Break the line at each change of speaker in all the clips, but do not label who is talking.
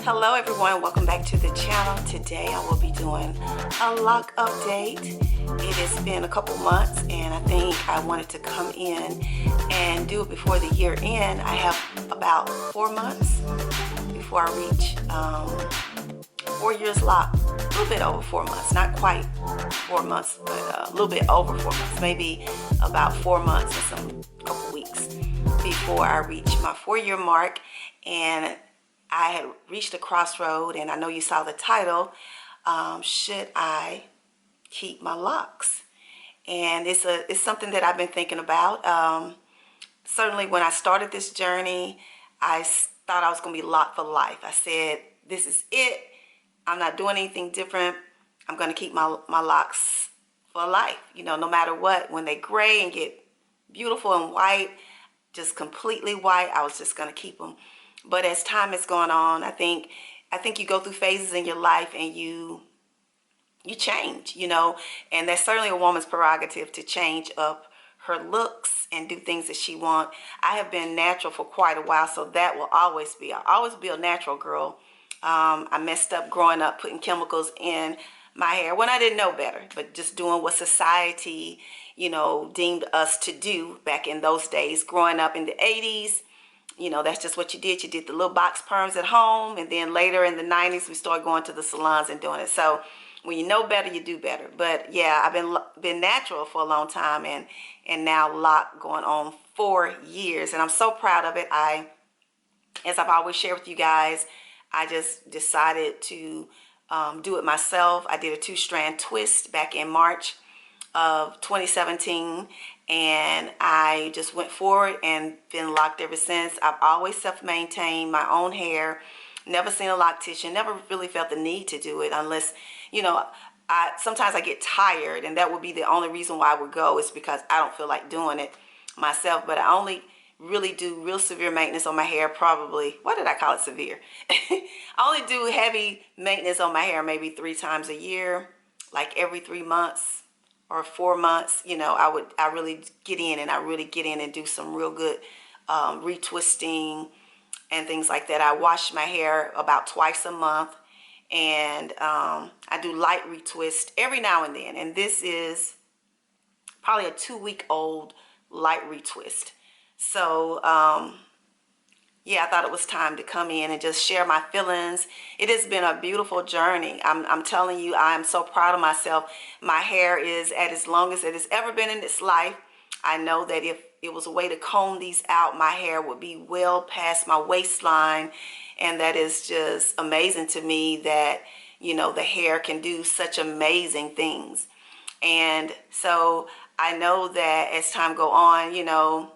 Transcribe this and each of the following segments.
Hello everyone, welcome back to the channel. Today I will be doing a lock update. It has been a couple months and I think I wanted to come in and do it before the year end. I have about 4 months before I reach 4 years lock. A little bit over 4 months, not quite 4 months, but a little bit over 4 months, maybe about 4 months and some couple weeks before I reach my 4-year mark. And I had reached a crossroad, and I know you saw the title, should I keep my locks? And it's something that I've been thinking about. Certainly when I started this journey, I thought I was going to be locked for life. I said, this is it. I'm not doing anything different. I'm going to keep my locks for life, you know, no matter what. When they gray and get beautiful and white, just completely white, I was just going to keep them. But as time has gone on, I think you go through phases in your life and you change, you know, and that's certainly a woman's prerogative to change up her looks and do things that she wants. I have been natural for quite a while, so that will always be. I'll always be a natural girl. I messed up growing up putting chemicals in my hair when I didn't know better, but just doing what society, you know, deemed us to do back in those days. Growing up in the 80s, you know, that's just what you did. You did the little box perms at home, and then later in the 90s, we started going to the salons and doing it. So when you know better, you do better. But yeah, I've been natural for a long time, and now lock going on 4 years, and I'm so proud of it. As I've always shared with you guys, I just decided to do it myself. I did a 2-strand twist back in March of 2017, and I just went forward and been locked ever since. I've always self-maintained my own hair, never seen a loctician, never really felt the need to do it unless, you know, sometimes I get tired, and that would be the only reason why I would go, is because I don't feel like doing it myself. But I only really do real severe maintenance on my hair, probably, why did I call it severe? I only do heavy maintenance on my hair maybe 3 times a year, like every 3 months or 4 months. You know, I really get in and do some real good retwisting and things like that. I wash my hair about twice a month, and I do light retwist every now and then, and this is probably a 2-week-old light retwist. So yeah, I thought it was time to come in and just share my feelings. It has been a beautiful journey. I'm telling you, I am so proud of myself. My hair is at as long as it has ever been in its life. I know that if it was a way to comb these out, my hair would be well past my waistline, and that is just amazing to me that, you know, the hair can do such amazing things. And so I know that as time go on, you know,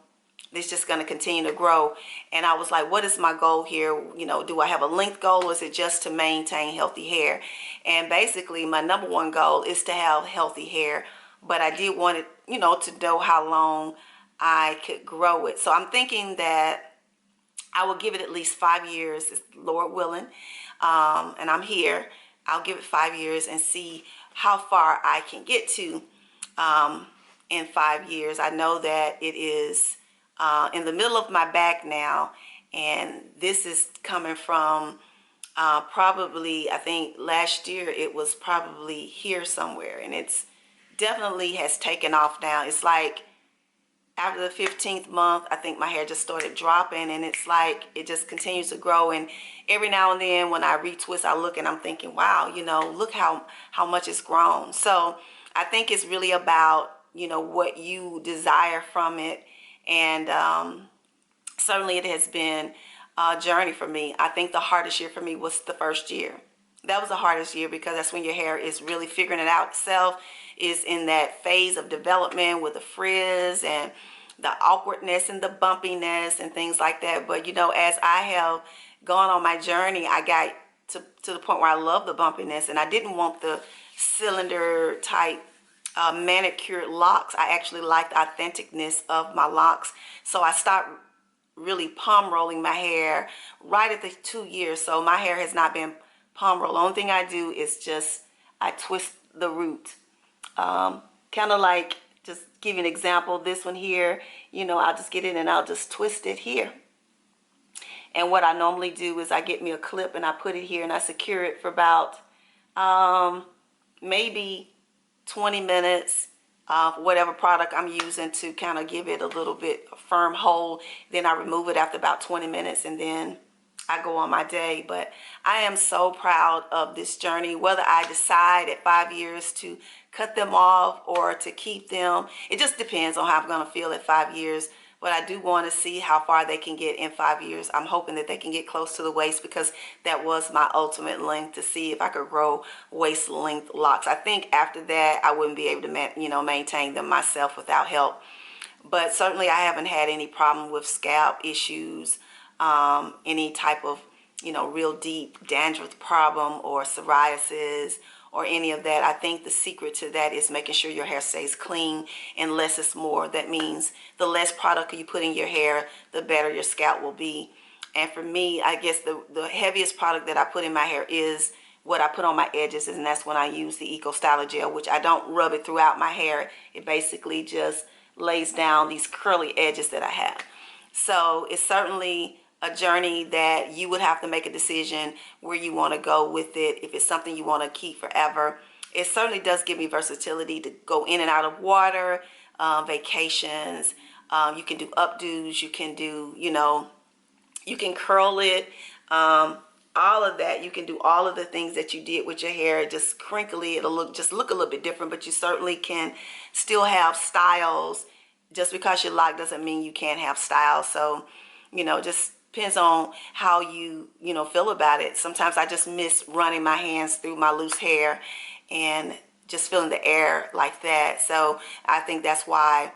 it's just going to continue to grow. And I was like, what is my goal here? You know, do I have a length goal, or is it just to maintain healthy hair? And basically my number one goal is to have healthy hair, but I did want it, you know, to know how long I could grow it. So I'm thinking that I will give it at least 5 years, Lord willing, and I'm here. I'll give it 5 years and see how far I can get to in 5 years. I know that it is in the middle of my back now, and this is coming from probably, I think last year it was probably here somewhere, and it's definitely has taken off now. It's like after the 15th month, I think my hair just started dropping, and it's like it just continues to grow. And every now and then when I retwist, I look and I'm thinking, wow, you know, look how much it's grown. So I think it's really about you know, what you desire from it. And certainly it has been a journey for me. I think the hardest year for me was the first year. That was the hardest year because that's when your hair is really figuring it out itself, is in that phase of development with the frizz and the awkwardness and the bumpiness and things like that. But you know, as I have gone on my journey, I got to the point where I love the bumpiness, and I didn't want the cylinder type manicured locks. I actually liked the authenticness of my locks, so I stopped really palm rolling my hair right at the 2 years. So my hair has not been palm roll. The only thing I do is just I twist the root, kind of like, just give you an example, this one here, you know, I'll just get it and I'll just twist it here. And what I normally do is I get me a clip and I put it here and I secure it for about maybe 20 minutes, whatever product I'm using to kind of give it a little bit firm hold. Then I remove it after about 20 minutes and then I go on my day. But I am so proud of this journey. Whether I decide at 5 years to cut them off or to keep them, it just depends on how I'm going to feel at 5 years. But I do want to see how far they can get in 5 years. I'm hoping that they can get close to the waist, because that was my ultimate length, to see if I could grow waist length locks. I think after that I wouldn't be able to maintain them myself without help. But certainly I haven't had any problem with scalp issues, any type of real deep dandruff problem or psoriasis or any of that. I think the secret to that is making sure your hair stays clean, and less is more. That means the less product you put in your hair, the better your scalp will be. And for me, I guess the heaviest product that I put in my hair is what I put on my edges, and that's when I use the Eco Styler Gel, which I don't rub it throughout my hair. It basically just lays down these curly edges that I have. So it's certainly a journey that you would have to make a decision where you want to go with it. If it's something you want to keep forever, it certainly does give me versatility to go in and out of water, vacations. You can do updos, you can do, you can curl it, all of that. You can do all of the things that you did with your hair, just crinkly. It'll look a little bit different, but you certainly can still have styles. Just because you're locked doesn't mean you can't have style. So, just depends on how you feel about it. Sometimes I just miss running my hands through my loose hair and just feeling the air like that. So I think that's why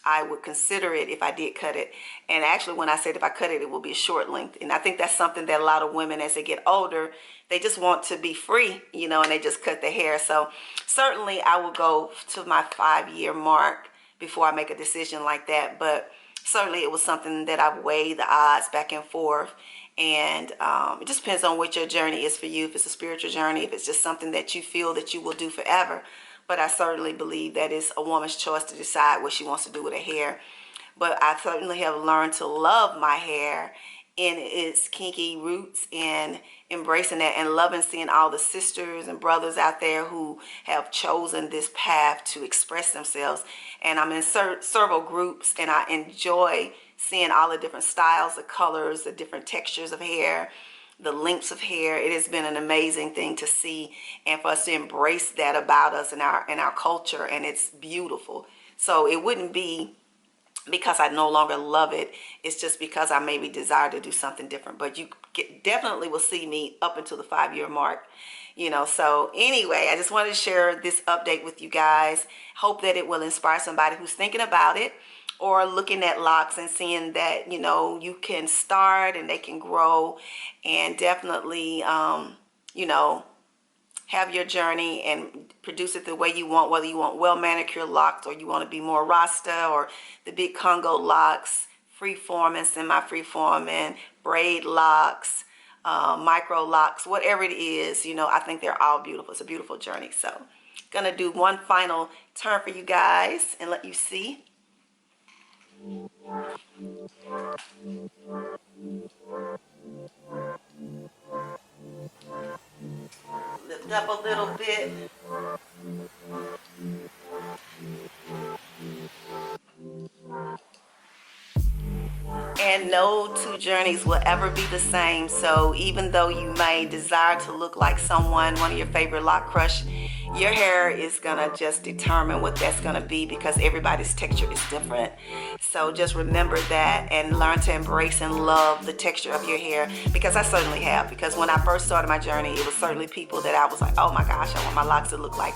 I would consider it if I did cut it. And actually, when I said if I cut it, it will be a short length. And I think that's something that a lot of women, as they get older, they just want to be free, and they just cut their hair. So certainly I will go to my 5-year mark before I make a decision like that. But certainly it was something that I've weighed the odds back and forth. And it just depends on what your journey is for you. If it's a spiritual journey, if it's just something that you feel that you will do forever. But I certainly believe that it's a woman's choice to decide what she wants to do with her hair. But I certainly have learned to love my hair in its kinky roots, and embracing that and loving seeing all the sisters and brothers out there who have chosen this path to express themselves. And I'm in several groups, and I enjoy seeing all the different styles, the colors, the different textures of hair, the lengths of hair. It has been an amazing thing to see, and for us to embrace that about us and our culture, and it's beautiful. So it wouldn't be because I no longer love it. It's just because I maybe desire to do something different. But you definitely will see me up until the 5-year mark. So anyway, I just wanted to share this update with you guys. Hope that it will inspire somebody who's thinking about it or looking at locks and seeing that, you can start and they can grow, and definitely, have your journey and produce it the way you want, whether you want well manicured locks or you want to be more Rasta or the big Congo locks, free-form and semi-free-form, and braid locks, micro locks, whatever it is, I think they're all beautiful. It's a beautiful journey. So gonna do one final turn for you guys and let you see. Lift up a little bit. And no two journeys will ever be the same. So even though you may desire to look like someone, one of your favorite lock crush, your hair is gonna just determine what that's gonna be, because everybody's texture is different. So just remember that and learn to embrace and love the texture of your hair, because I certainly have. Because when I first started my journey, it was certainly people that I was like, oh my gosh, I want my locks to look like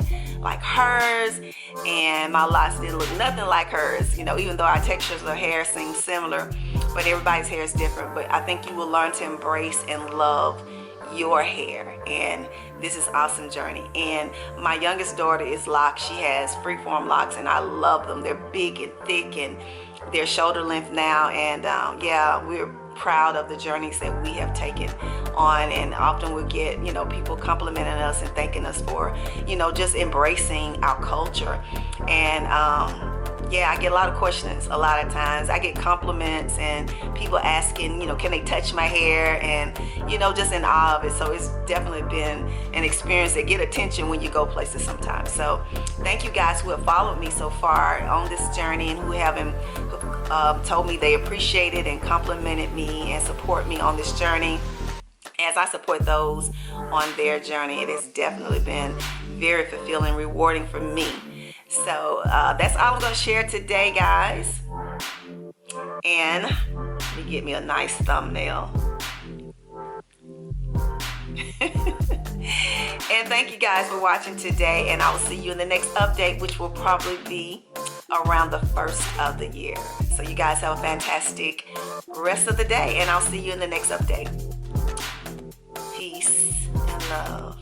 hers, and my locks didn't look nothing like hers, you know, even though our textures of hair seem similar, but everybody's hair is different. But I think you will learn to embrace and love your hair, and this is awesome journey. And my youngest daughter is Locs. She has freeform locks, and I love them. They're big and thick, and they're shoulder length now. And yeah, we're proud of the journeys that we have taken on, and often we get, you know, people complimenting us and thanking us for, you know, just embracing our culture. And yeah, I get a lot of questions. A lot of times I get compliments and people asking, you know, can they touch my hair, and, you know, just in awe of it. So it's definitely been an experience that get attention when you go places sometimes. So thank you guys who have followed me so far on this journey, and who haven't told me they appreciate it and complimented me and support me on this journey as I support those on their journey. It has definitely been very fulfilling, rewarding for me. So that's all I'm going to share today, guys. And let me get me a nice thumbnail. And thank you guys for watching today, and I will see you in the next update, which will probably be around the 1st of the year. So you guys have a fantastic rest of the day, and I'll see you in the next update. Peace and love.